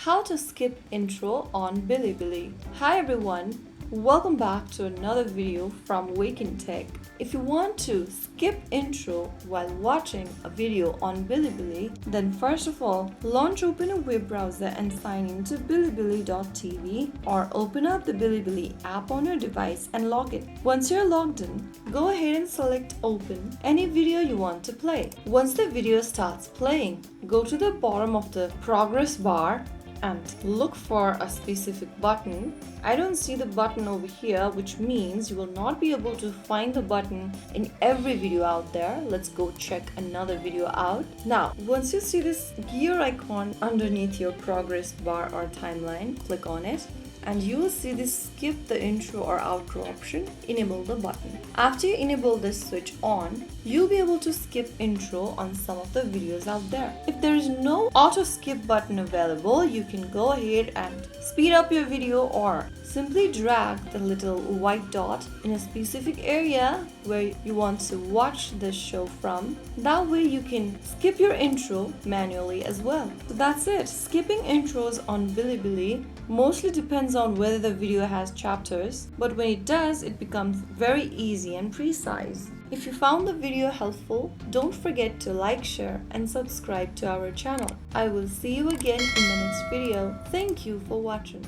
How to skip intro on BiliBili. Hi everyone, welcome back to another video from Wake&Tech. If you want to skip intro while watching a video on BiliBili, then first of all, launch open a web browser and sign in to bilibili.tv or open up the BiliBili app on your device and log in. Once you're logged in, go ahead and select open any video you want to play. Once the video starts playing, go to the bottom of the progress bar and look for a specific button. I don't see the button over here, which means you will not be able to find the button in every video out there. Let's go check another video out. Now, once you see this gear icon underneath your progress bar or timeline, click on it and you will see this skip the intro or outro option. Enable the button. After you enable this switch on, you'll be able to skip intro on some of the videos out there. If there is no auto skip button available, you can go ahead and speed up your video or simply drag the little white dot in a specific area where you want to watch this show from. That way you can skip your intro manually as well. So that's it. Skipping intros on BiliBili mostly depends on whether the video has chapters, but when it does, it becomes very easy and precise. If you found the video helpful, don't forget to like, share and subscribe to our channel. I will see you again in the next video. Thank you for watching.